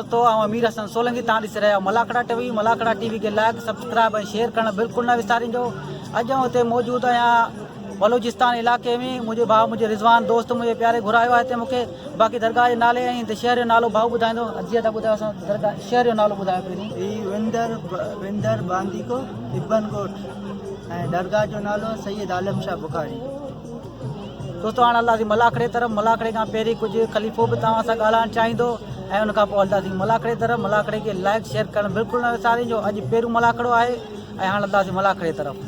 दोस्तों आउं अमीर हसन सोलंकी तव्हां ॾिसी रहिया मलाखड़ा टीवी खे लाइक सब्सक्राइब ऐं शेयर करणु बिल्कुलु न विसारिजो। अॼु आउं हिते मौजूदु आहियां बलोचिस्तान इलाइक़े में। मुंहिंजे भाउ मुंहिंजे रिज़वान दोस्त मुंहिंजे प्यारे घुरायो आहे हिते मूंखे। बाक़ी दरगाह जे नाले ऐं हिते शहर जो नालो भाउ ॿुधाईंदो। जीअं त ॿुधायो असां दरगाह शहर जो नालो ॿुधायो पहिरीं। विंदर बांदीको इब्बन ॻोठ ऐं दरगाह जो नालो सैयद आलम शाह बुखारी। दोस्तों हाणे हलंदासीं मलाखड़े तरफ़। मलाखड़े खां पहिरीं कुझु ख़लीफ़ो बि तव्हां सां ॻाल्हाइणु चाहींदो ऐं उनखां पोइ हलंदासीं मलाखड़े तरफ़। मलाखड़े खे लाइक शेयर करणु बिल्कुलु न विसारिजो। अॼु पहिरियों मलाखड़ो आहे ऐं हाणे हलंदासीं मलाखड़े तरफ़।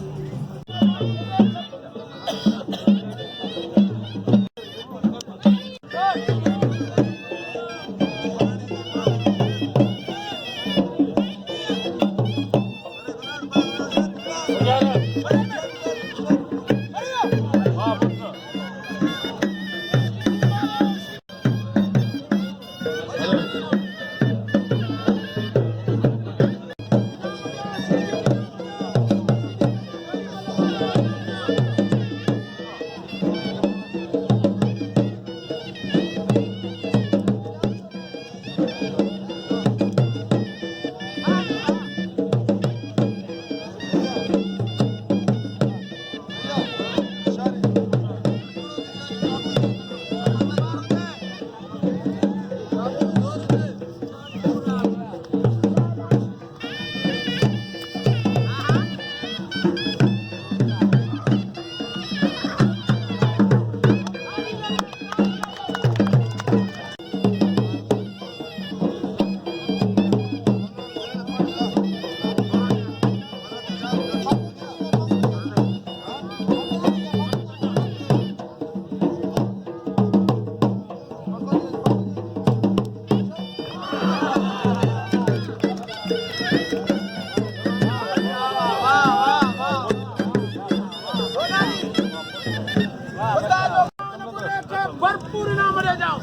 भरपूर इनाम जाओ।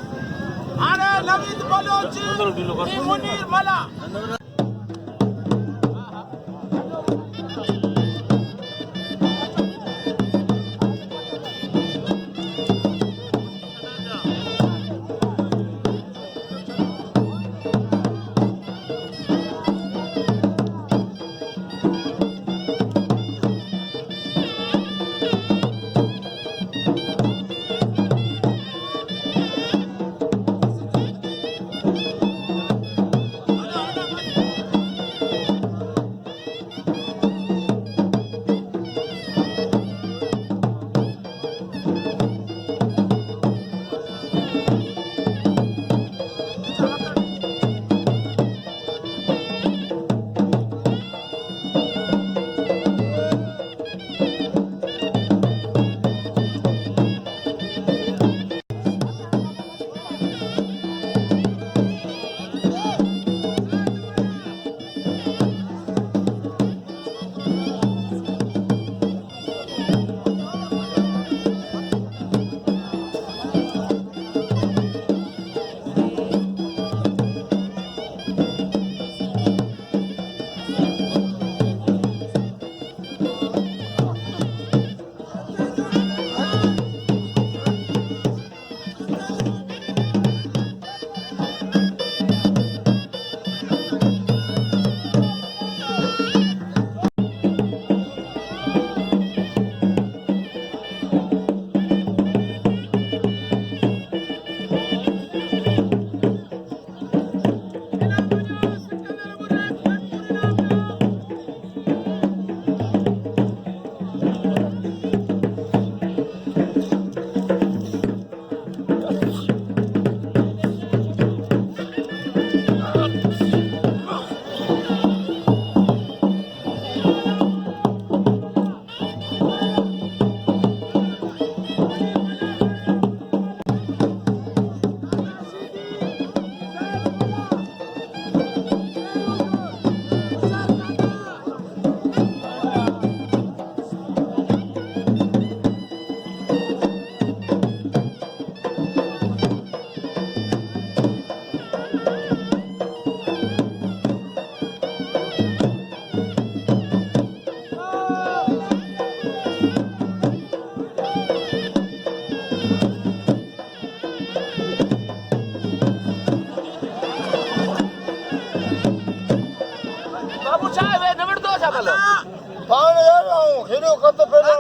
अरे नवीद बलोची मुनीर मला पाण यार खिलो कत पेलो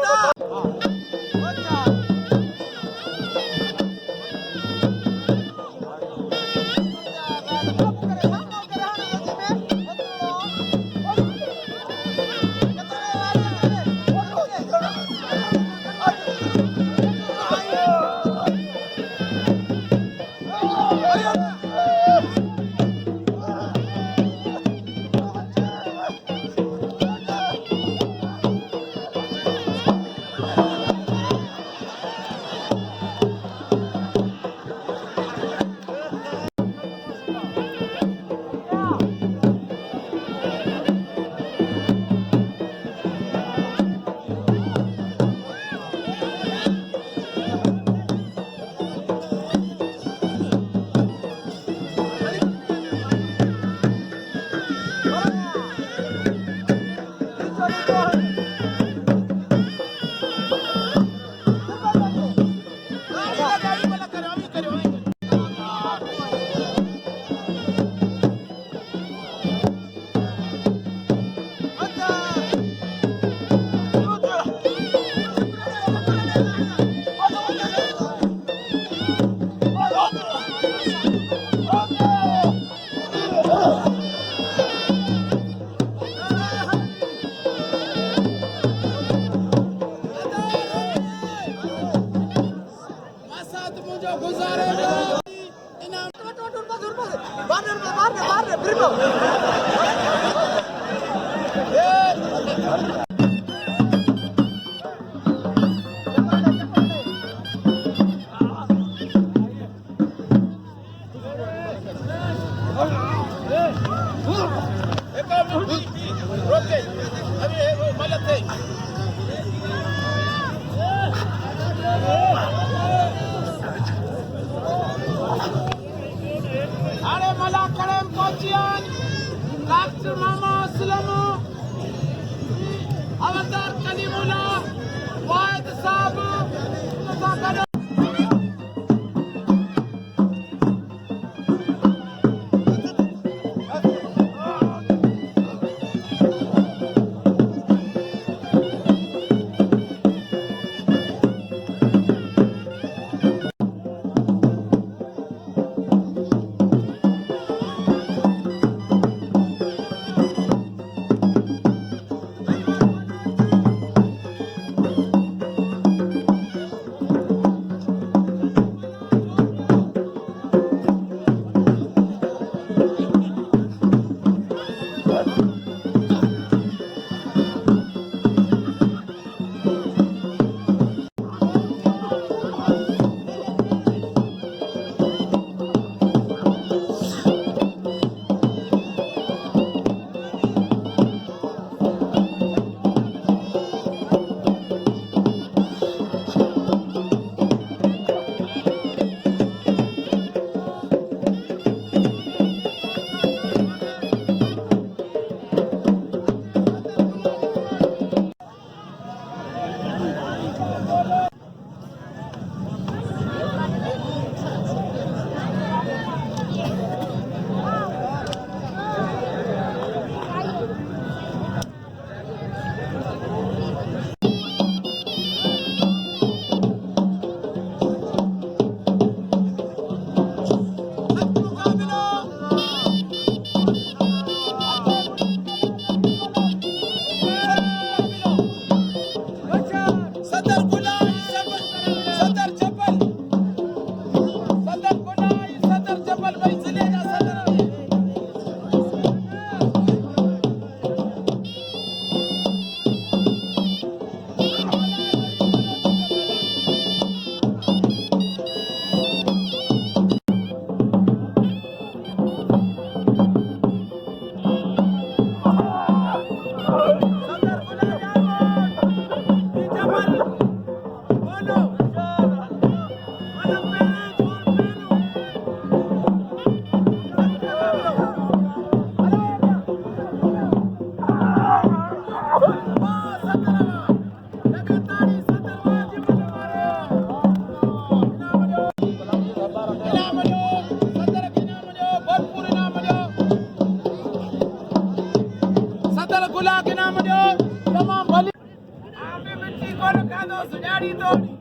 अरे मलाखरे पहुंचियान डॉक्टर मामा असलमो अवतार कलीमुला वाहिद साहब मुज़ाहिरो बोलो कादो सुजाड़ी तोड़ी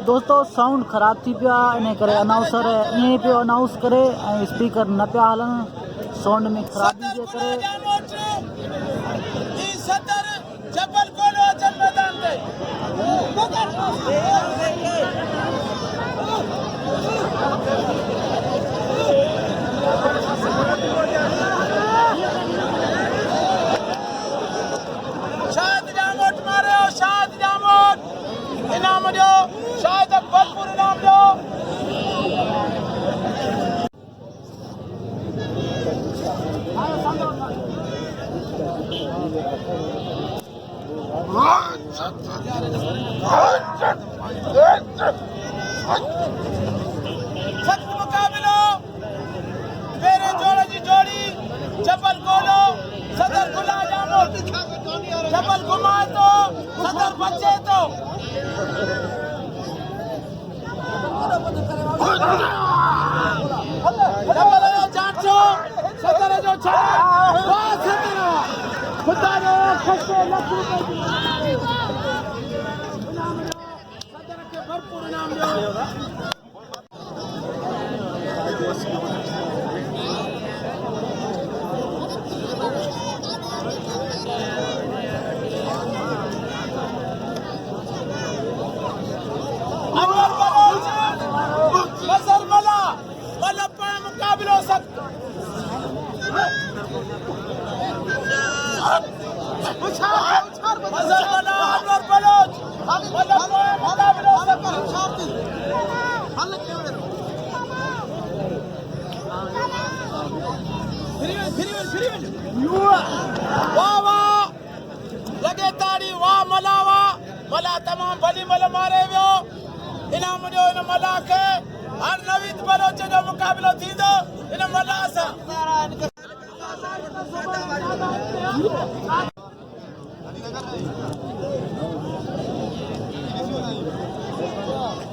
दोस्तों साउंड ख़राब थी पिया इन करे अनाउंसर ईअं पियो अनाउंस करे ऐं स्पीकर न पिया हलनि साउंड में ख़राबी जे करे सख्त मुकाबलो मेरे जोड़े जी जोड़ी चपल खोलो सदर खुला जामो चपल घुमा तो सदर बचे तो चपल जो जांचो सदर जो छड़ा वाह सदर खुदा जो खस्ते लख रुपए सदर के भरपूर इनाम दो मुकाबलो सख्त वाह वाह लगे ताड़ी वाह मला मला तमाम भली मल मारे वियो इनाम जो इन मला के हर नवीद बलोच जो मुकाबलो थींदो इन मला सां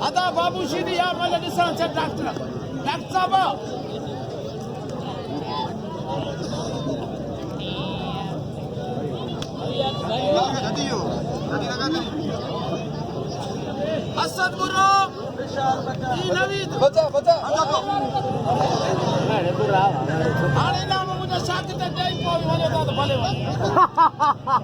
अदा बाबू शीदी या मल ॾिसण छॾ डॉक्टर साहब असद बुरो ई नवीद बचा हाणे नाम मुंहिंजा शागिर्द ॾेई पोइ वञो था त भले वञो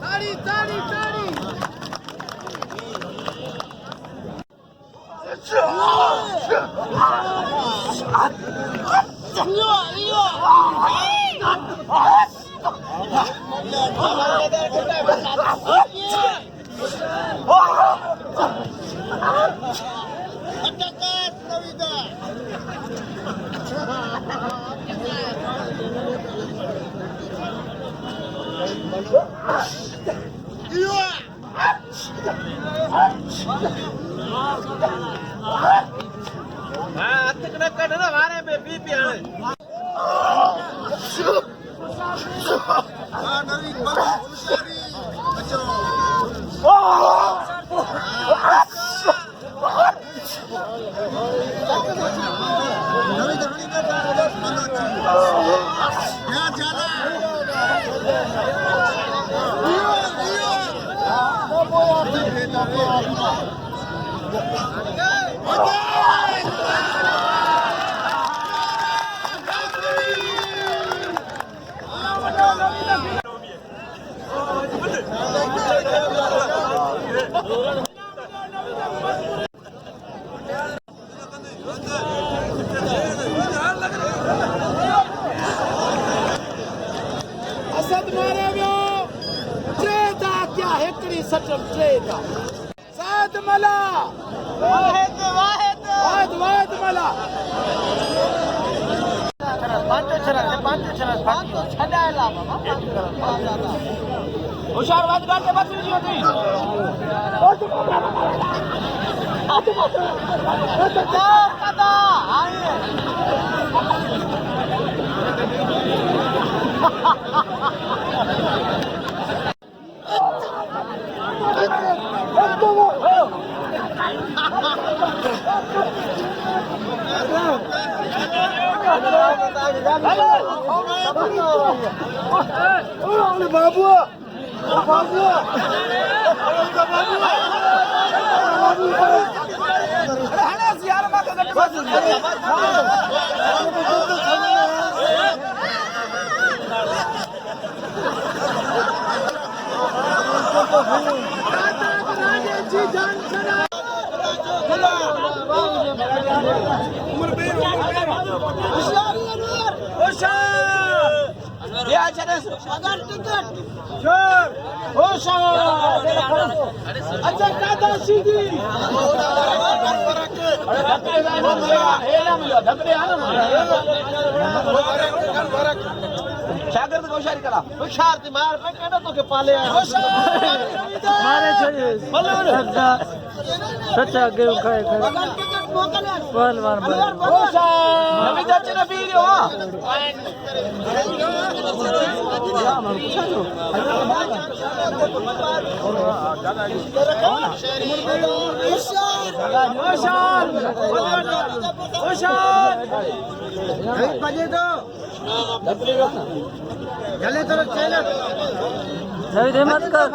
ताड़ी ताड़ी ताड़ी असद मारे वियो चेता क्या हिकड़ी सटम चेता साध मला वाहिद वाहिद वाहिद वाहिद मला पांचो छडायला बाबा होशियार वाद गाते बसली जी होती कदा आए शागिर्द होशियारी करा होशियार थी मार पे केड़ा तो के पाले मारे छे सच्चा गेम खाए पहलवान नबी दच नबी हो चले तो चले नवी मत कर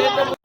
भरपूर